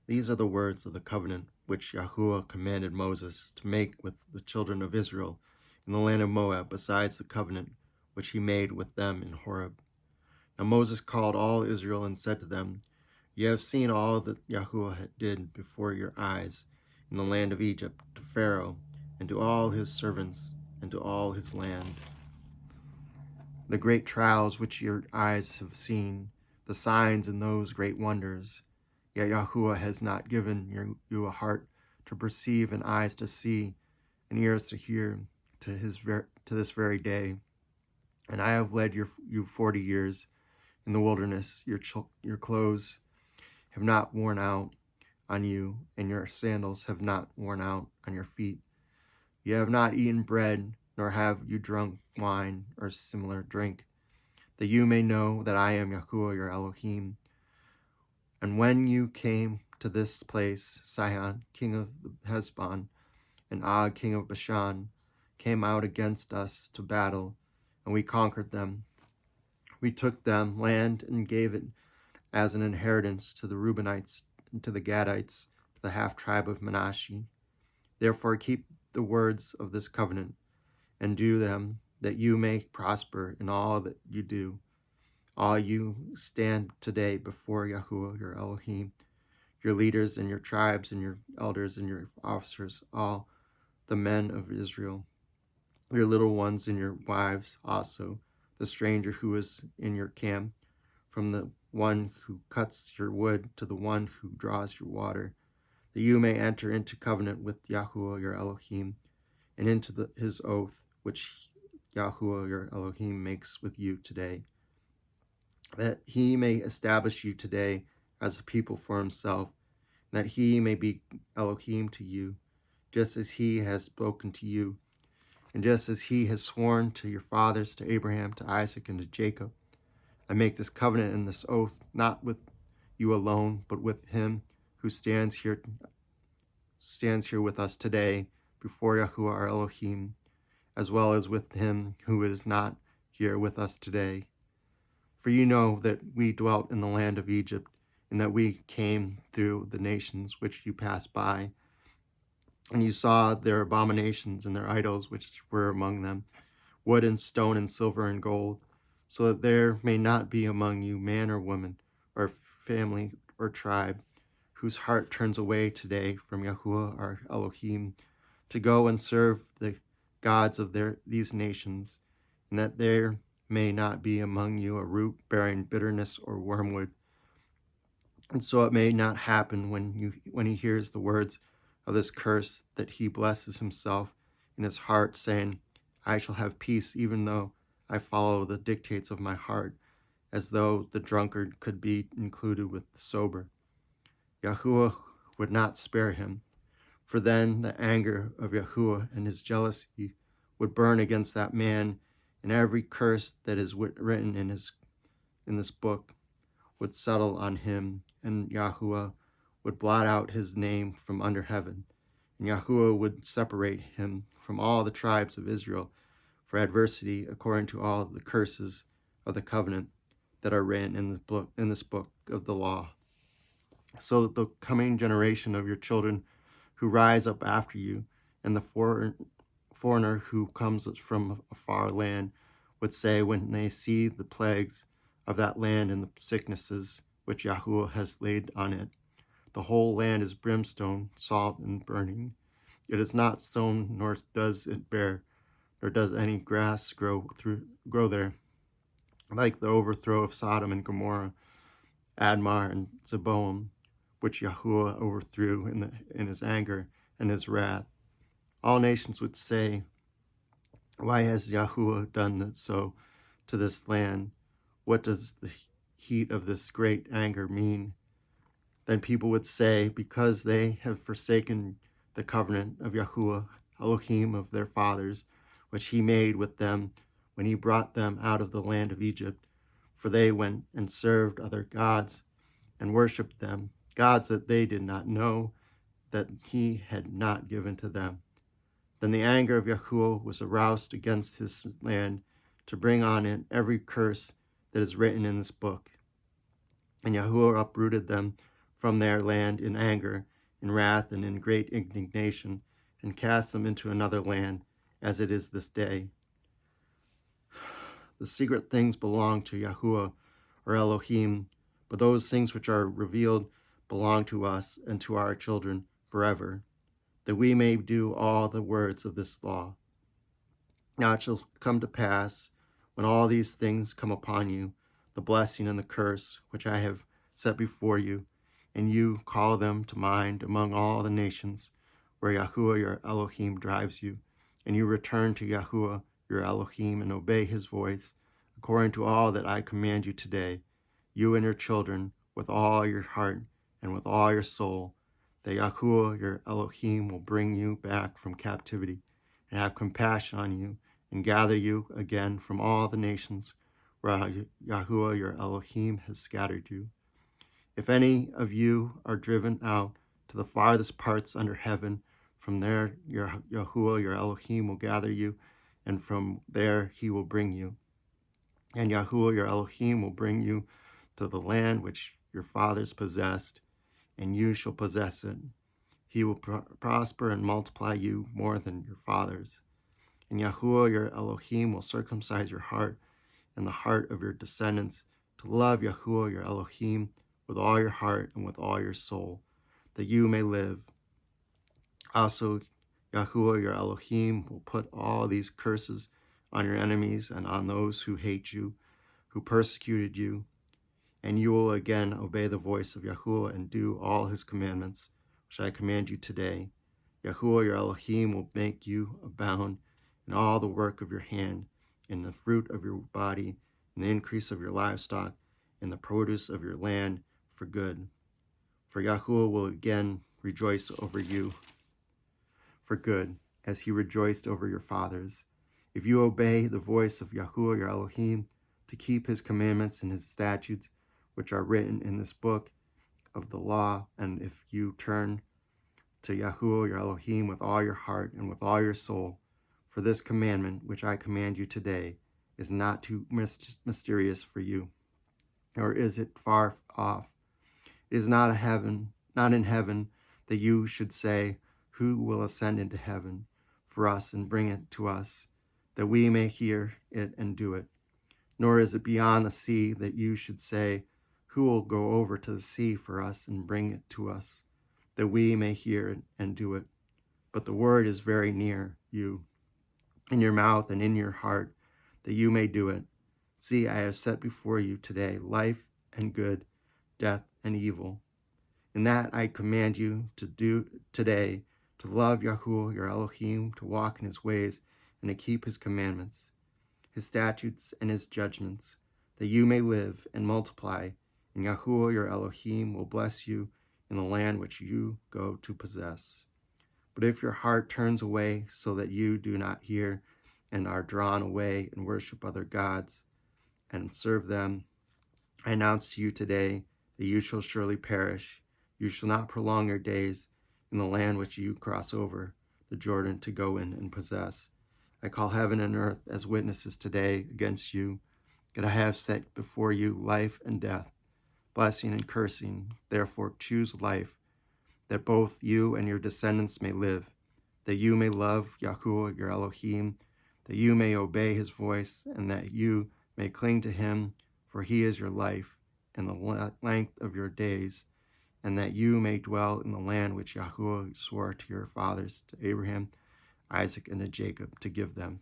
These are the words of the covenant which Yahuwah commanded Moses to make with the children of Israel in the land of Moab, besides the covenant which he made with them in Horeb. Now Moses called all Israel and said to them, You have seen all that Yahuwah did before your eyes in the land of Egypt to Pharaoh and to all his servants and to all his land. The great trials which your eyes have seen, the signs and those great wonders. Yet Yahuwah has not given you a heart to perceive and eyes to see and ears to hear to this very day. And I have led you 40 years in the wilderness. Your clothes have not worn out on you, and your sandals have not worn out on your feet. You have not eaten bread, nor have you drunk wine or similar drink, that you may know that I am Yahuwah your Elohim. And when you came to this place, Sihon, king of Heshbon, and Og, king of Bashan, came out against us to battle, and we conquered them. We took them land and gave it as an inheritance to the Reubenites and to the Gadites, to the half-tribe of Manasseh. Therefore keep the words of this covenant, and do them, that you may prosper in all that you do. All you stand today before Yahuwah your Elohim, your leaders and your tribes and your elders and your officers, all the men of Israel, your little ones and your wives also, the stranger who is in your camp, from the one who cuts your wood to the one who draws your water, that you may enter into covenant with Yahuwah your Elohim, and into his oath which Yahuwah your Elohim makes with you today, that he may establish you today as a people for himself, and that he may be Elohim to you, just as he has spoken to you, and just as he has sworn to your fathers, to Abraham, to Isaac, and to Jacob. I make this covenant and this oath not with you alone, but with him who stands here with us today before Yahuwah our Elohim, as well as with him who is not here with us today. For you know that we dwelt in the land of Egypt, and that we came through the nations which you passed by, and you saw their abominations and their idols which were among them, wood and stone and silver and gold, so that there may not be among you man or woman, or family or tribe, whose heart turns away today from Yahuwah our Elohim, to go and serve the gods of these nations, and that there may not be among you a root bearing bitterness or wormwood. And so it may not happen when he hears the words of this curse, that he blesses himself in his heart, saying, I shall have peace, even though I follow the dictates of my heart, as though the drunkard could be included with the sober. Yahuwah would not spare him, for then the anger of Yahuwah and his jealousy would burn against that man, and every curse that is written in this book would settle on him, and Yahuwah would blot out his name from under heaven, and Yahuwah would separate him from all the tribes of Israel for adversity, according to all the curses of the covenant that are written in this book of the law, so that the coming generation of your children who rise up after you, and the foreigner who comes from a far land, would say when they see the plagues of that land and the sicknesses which Yahuwah has laid on it, the whole land is brimstone, salt, and burning. It is not sown, nor does it bear, nor does any grass grow there, like the overthrow of Sodom and Gomorrah, Admar and Zeboam, which Yahuwah overthrew in his anger and his wrath. All nations would say, why has Yahuwah done so to this land? What does the heat of this great anger mean? Then people would say, because they have forsaken the covenant of Yahuwah, Elohim of their fathers, which he made with them when he brought them out of the land of Egypt, for they went and served other gods and worshipped them, gods that they did not know, that he had not given to them. Then the anger of Yahuwah was aroused against his land to bring on it every curse that is written in this book. And Yahuwah uprooted them from their land in anger, in wrath, and in great indignation, and cast them into another land, as it is this day. The secret things belong to Yahuwah, or Elohim, but those things which are revealed belong to us and to our children forever, that we may do all the words of this law. Now it shall come to pass, when all these things come upon you, the blessing and the curse which I have set before you, and you call them to mind among all the nations where Yahuwah your Elohim drives you, and you return to Yahuwah your Elohim and obey his voice, according to all that I command you today, you and your children, with all your heart and with all your soul, that Yahuwah your Elohim will bring you back from captivity, and have compassion on you, and gather you again from all the nations where Yahuwah your Elohim has scattered you. If any of you are driven out to the farthest parts under heaven, from there Yahuwah your Elohim will gather you, and from there he will bring you. And Yahuwah your Elohim will bring you to the land which your fathers possessed, and you shall possess it. He will prosper and multiply you more than your fathers. And Yahuwah your Elohim will circumcise your heart and the heart of your descendants to love Yahuwah your Elohim with all your heart and with all your soul, that you may live. Also, Yahuwah your Elohim will put all these curses on your enemies and on those who hate you, who persecuted you, and you will again obey the voice of Yahuwah and do all his commandments, which I command you today. Yahuwah your Elohim will make you abound in all the work of your hand, in the fruit of your body, in the increase of your livestock, in the produce of your land, for good. For Yahuwah will again rejoice over you for good, as he rejoiced over your fathers, if you obey the voice of Yahuwah your Elohim, to keep his commandments and his statutes, which are written in this book of the law, and if you turn to Yahuwah your Elohim with all your heart and with all your soul. For this commandment, which I command you today, is not too mysterious for you, nor is it far off. It is not in heaven, that you should say, who will ascend into heaven for us and bring it to us, that we may hear it and do it. Nor is it beyond the sea, that you should say, who will go over to the sea for us and bring it to us, that we may hear it and do it. But the word is very near you, in your mouth and in your heart, that you may do it. See, I have set before you today life and good, death and evil. In that I command you to do today, to love Yahuwah your Elohim, to walk in his ways, and to keep his commandments, his statutes, and his judgments, that you may live and multiply, and Yahuwah your Elohim will bless you in the land which you go to possess. But if your heart turns away so that you do not hear, and are drawn away and worship other gods, and serve them, I announce to you today that you shall surely perish. You shall not prolong your days in the land which you cross over the Jordan to go in and possess. I call heaven and earth as witnesses today against you, that I have set before you life and death, blessing and cursing. Therefore choose life, that both you and your descendants may live, that you may love Yahuwah your Elohim, that you may obey his voice, and that you may cling to him, for he is your life and the length of your days, and that you may dwell in the land which Yahuwah swore to your fathers, to Abraham, Isaac, and to Jacob, to give them.